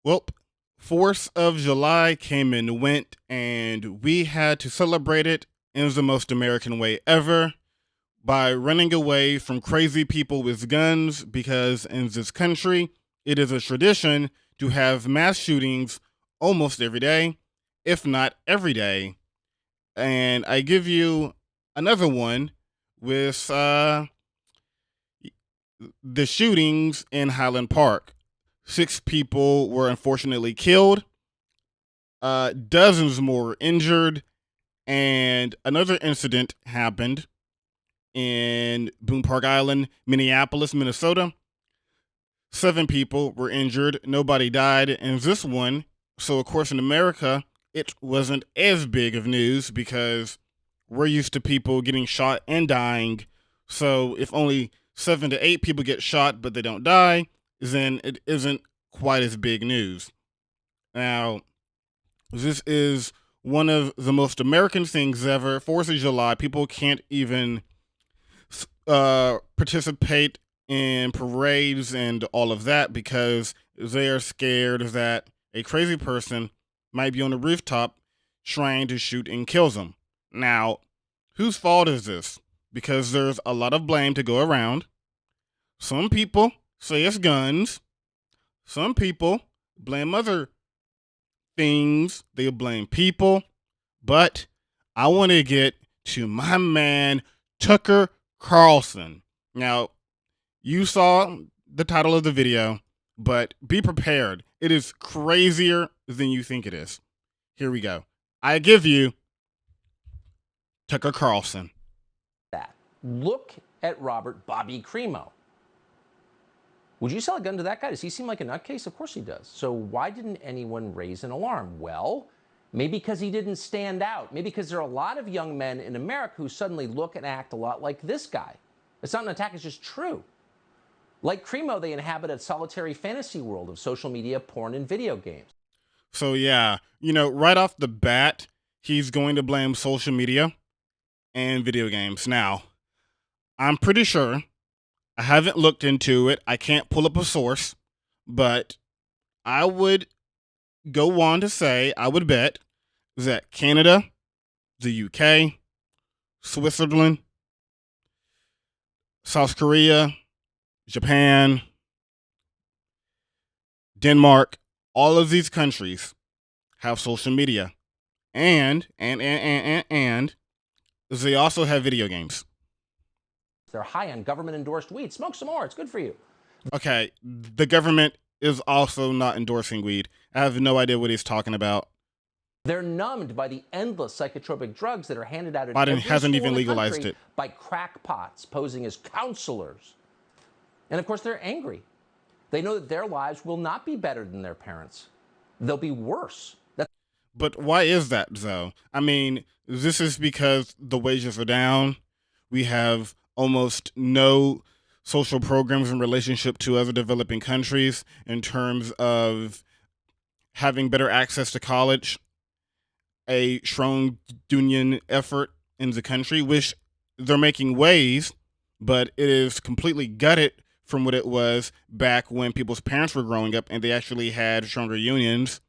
Well, 4th of July came and went, and we had to celebrate it in the most American way ever by running away from crazy people with guns because in this country, it is a tradition to have mass shootings almost every day, if not every day. And I give you another one with the shootings in Highland Park. 6 people were unfortunately killed, dozens more injured, and another incident happened in Boone Park Island, Minneapolis, Minnesota. 7 people were injured, nobody died in this one. So, of course, in America, it wasn't as big of news because we're used to people getting shot and dying. So, if only 7 to 8 people get shot but they don't die, then it isn't quite as big news. Now, this is one of the most American things ever. 4th of July, people can't even participate in parades and all of that because they are scared that a crazy person might be on the rooftop trying to shoot and kill them. Now, whose fault is this? Because there's a lot of blame to go around. Some people say it's guns. Some people blame other things. They blame people. But I want to get to my man, Tucker Carlson. Now, you saw the title of the video, but be prepared. It is crazier than you think it is. Here we go. I give you Tucker Carlson. That. Look at Robert Bobby Crimo. Would you sell a gun to that guy? Does he seem like a nutcase? Of course he does. So why didn't anyone raise an alarm? Well, maybe because he didn't stand out. Maybe because there are a lot of young men in America who suddenly look and act a lot like this guy. It's not an attack, it's just true. Like Crimo, they inhabit a solitary fantasy world of social media, porn, and video games. So, yeah, right off the bat, he's going to blame social media and video games. Now, I'm pretty sure, I haven't looked into it, I can't pull up a source, but I would go on to say, I would bet that Canada, the UK, Switzerland, South Korea, Japan, Denmark, all of these countries have social media. And they also have video games. They're high on government-endorsed weed. Smoke some more. It's good for you. Okay, the government is also not endorsing weed. I have no idea what he's talking about. They're numbed by the endless psychotropic drugs that are handed out at Biden every hasn't school even in the legalized country it. by crackpots posing as counselors. And of course, they're angry. They know that their lives will not be better than their parents. They'll be worse. But why is that, though? I mean, this is because the wages are down. We have almost no social programs in relationship to other developing countries in terms of having better access to college, a strong union effort in the country, which they're making waves, but it is completely gutted from what it was back when people's parents were growing up and they actually had stronger unions.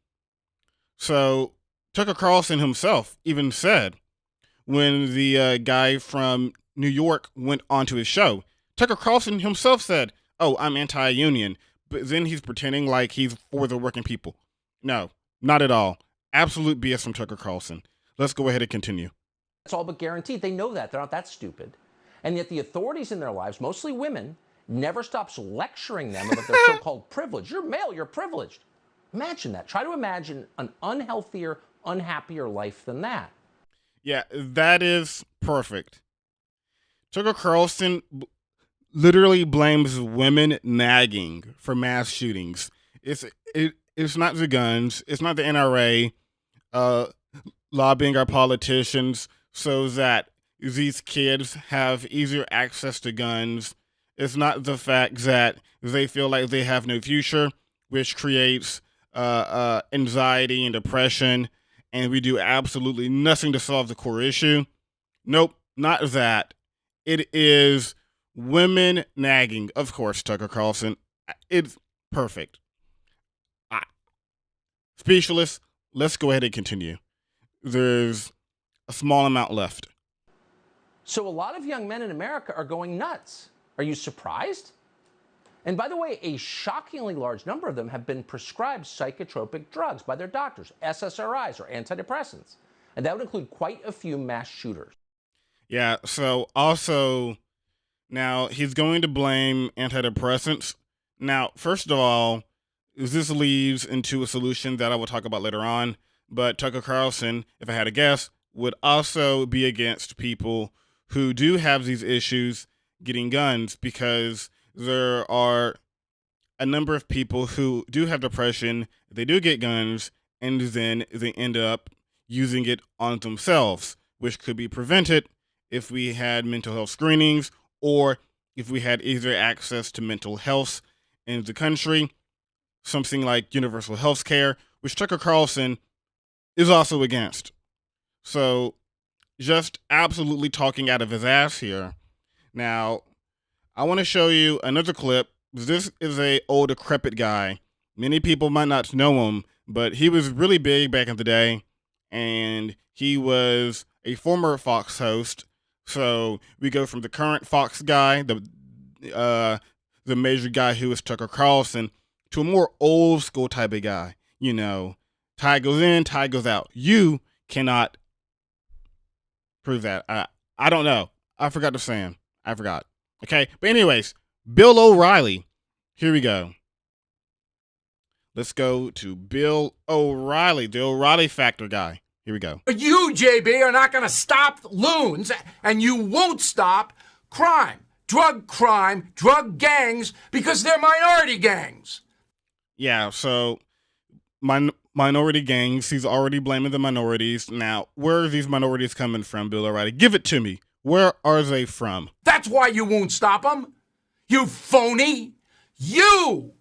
So Tucker Carlson himself even said when the guy from New York went onto his show, Tucker Carlson himself said, "Oh, I'm anti-union," but then he's pretending like he's for the working people. No, not at all. Absolute BS from Tucker Carlson. Let's go ahead and continue. That's all but guaranteed. They know that. They're not that stupid. And yet the authorities in their lives, mostly women, never stops lecturing them about their so-called privilege. You're male, you're privileged. Imagine that. Try to imagine an unhealthier, unhappier life than that. Yeah, that is perfect. Tucker Carlson literally blames women nagging for mass shootings. It's not the guns. It's not the NRA lobbying our politicians so that these kids have easier access to guns. It's not the fact that they feel like they have no future, which creates anxiety and depression, and we do absolutely nothing to solve the core issue. Nope, not that. It is women nagging. Of course, Tucker Carlson. It's perfect. Speechless. Let's go ahead and continue. There's a small amount left. So a lot of young men in America are going nuts. Are you surprised? And by the way, a shockingly large number of them have been prescribed psychotropic drugs by their doctors, SSRIs or antidepressants. And that would include quite a few mass shooters. Yeah, so also, now he's going to blame antidepressants. Now, first of all, this leads into a solution that I will talk about later on. But Tucker Carlson, if I had to guess, would also be against people who do have these issues getting guns, because there are a number of people who do have depression, they do get guns, and then they end up using it on themselves, which could be prevented if we had mental health screenings, or if we had easier access to mental health in the country, something like universal health care, which Tucker Carlson is also against. So, just absolutely talking out of his ass here. Now, I want to show you another clip. This is a old decrepit guy. Many people might not know him, but he was really big back in the day, and he was a former Fox host. So we go from the current Fox guy, the major guy who is Tucker Carlson, to a more old school type of guy. You know, tie goes in, tie goes out. You cannot prove that. I don't know. I forgot to say him. I forgot. Okay, but anyways, Bill O'Reilly. Here we go. Let's go to Bill O'Reilly, the O'Reilly Factor guy. Here we go. You, JB, are not going to stop loons, and you won't stop crime, drug gangs, because they're minority gangs. Yeah, so minority gangs, he's already blaming the minorities. Now, where are these minorities coming from, Bill O'Reilly? Give it to me. Where are they from? That's why you won't stop them. You phony. You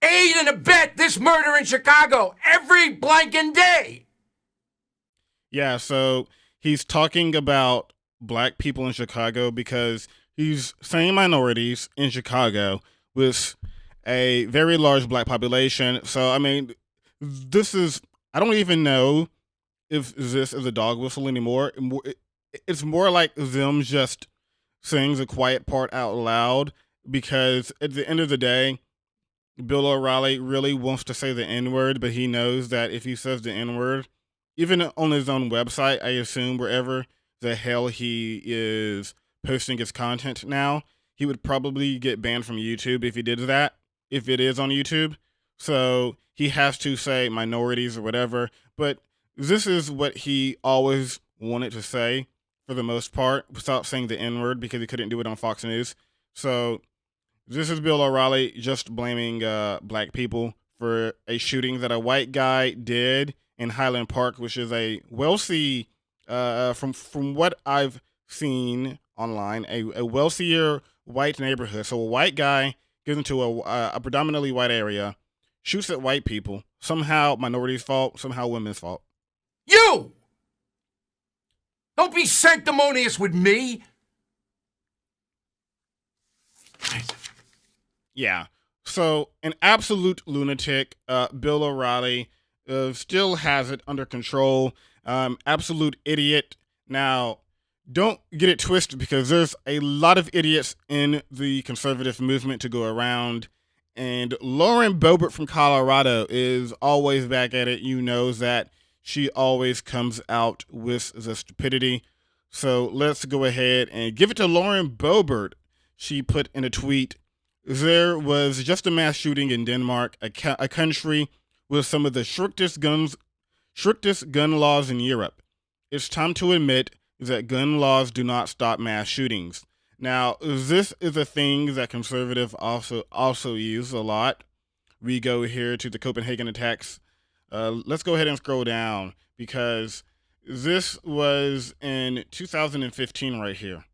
aid and abet this murder in Chicago every blanking day. Yeah, so he's talking about black people in Chicago because he's saying minorities in Chicago with a very large black population. So, I mean, I don't even know if this is a dog whistle anymore. It's more like them just saying the quiet part out loud, because at the end of the day, Bill O'Reilly really wants to say the N-word, but he knows that if he says the N-word, even on his own website, I assume wherever the hell he is posting his content now, he would probably get banned from YouTube if he did that, if it is on YouTube. So he has to say minorities or whatever, but this is what he always wanted to say for the most part, without saying the N-word, because he couldn't do it on Fox News. So this is Bill O'Reilly just blaming black people for a shooting that a white guy did in Highland Park, which is a wealthy, from what I've seen online, a wealthier white neighborhood. So a white guy goes into a predominantly white area, shoots at white people, somehow minorities' fault, somehow women's fault. You! Don't be sanctimonious with me. Yeah. So an absolute lunatic, Bill O'Reilly, still has it under control. Absolute idiot. Now, don't get it twisted, because there's a lot of idiots in the conservative movement to go around. And Lauren Boebert from Colorado is always back at it. You know that she always comes out with the stupidity. So let's go ahead and give it to Lauren Boebert. She put in a tweet, there was just a mass shooting in Denmark, a country with some of the strictest gun laws in Europe. It's time to admit that gun laws do not stop mass shootings. Now, this is a thing that conservatives also use a lot. We go here to the Copenhagen attacks. Let's go ahead and scroll down, because this was in 2015 right here.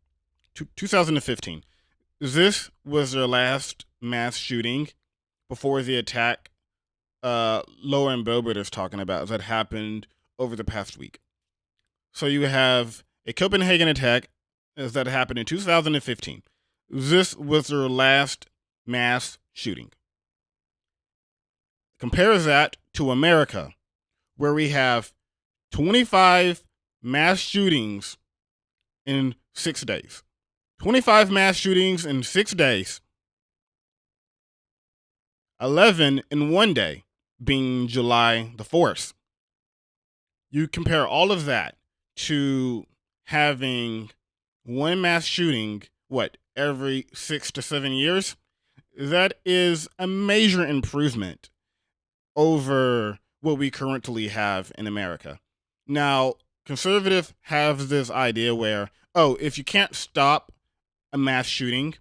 2015. This was their last mass shooting before the attack Lauren Boebert is talking about that happened over the past week. So you have a Copenhagen attack that happened in 2015. This was their last mass shooting. Compare that to America, where we have 25 mass shootings in 6 days. 25 mass shootings in 6 days. 11 in one day, being July the 4th. You compare all of that to having one mass shooting, every 6 to 7 years? That is a major improvement over what we currently have in America. Now, conservatives have this idea where, if you can't stop a mass shooting,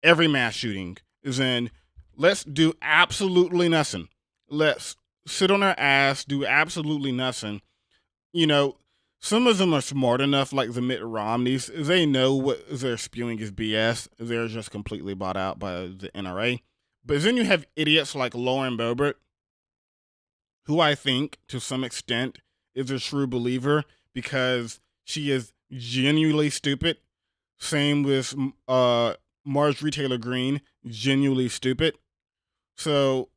every mass shooting, then let's do absolutely nothing. Let's sit on our ass, do absolutely nothing. Some of them are smart enough, like the Mitt Romneys. They know what they're spewing is BS. They're just completely bought out by the NRA. But then you have idiots like Lauren Boebert, who I think, to some extent, is a true believer because she is genuinely stupid. Same with Marjorie Taylor Greene, genuinely stupid. So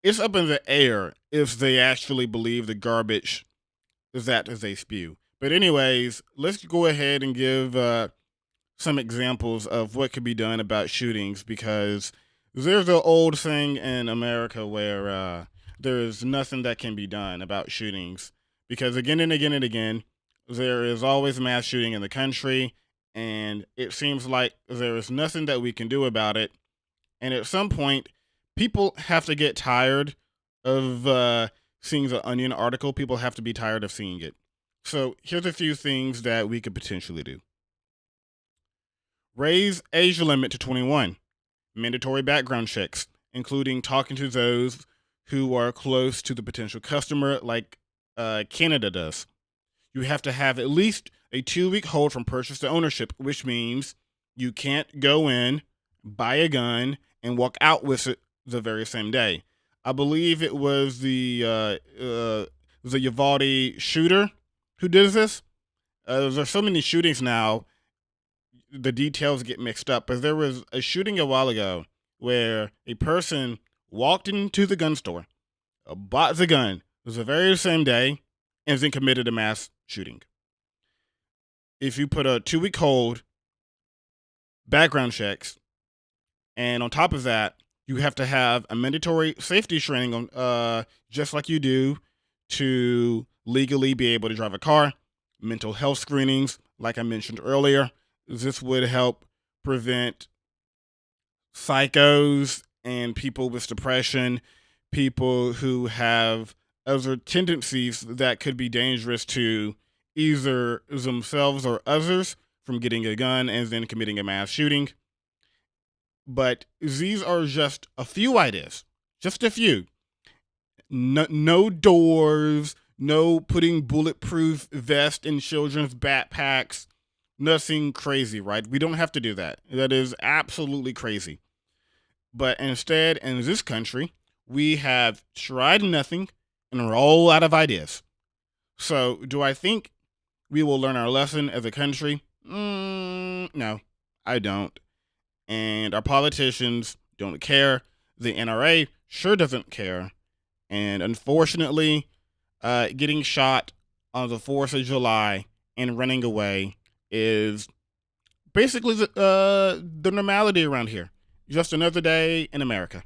it's up in the air if they actually believe the garbage that they spew. But anyways, let's go ahead and give some examples of what could be done about shootings, because there's an old thing in America where there is nothing that can be done about shootings, because again and again and again, there is always mass shooting in the country, and it seems like there is nothing that we can do about it. And at some point, people have to get tired of seeing the Onion article. People have to be tired of seeing it. So here's a few things that we could potentially do. Raise age limit to 21. Mandatory background checks, including talking to those who are close to the potential customer, like Canada does. You have to have at least a 2-week hold from purchase to ownership, which means you can't go in, buy a gun, and walk out with it the very same day. I believe it was the Uvalde shooter who did this. There's so many shootings now, the details get mixed up. But there was a shooting a while ago where a person walked into the gun store, bought the gun, it was the very same day, and then committed a mass shooting. If you put a 2-week hold, background checks, and on top of that, you have to have a mandatory safety training on, just like you do to legally be able to drive a car, mental health screenings, like I mentioned earlier. This would help prevent psychos and people with depression, people who have other tendencies that could be dangerous to either themselves or others from getting a gun and then committing a mass shooting. But these are just a few ideas, just a few. No doors, no putting bulletproof vests in children's backpacks, nothing crazy, right? We don't have to do that. That is absolutely crazy. But instead, in this country, we have tried nothing and we're all out of ideas. So do I think we will learn our lesson as a country? No, I don't. And our politicians don't care. The NRA sure doesn't care. And unfortunately, getting shot on the 4th of July and running away is basically the normality around here. Just another day in America.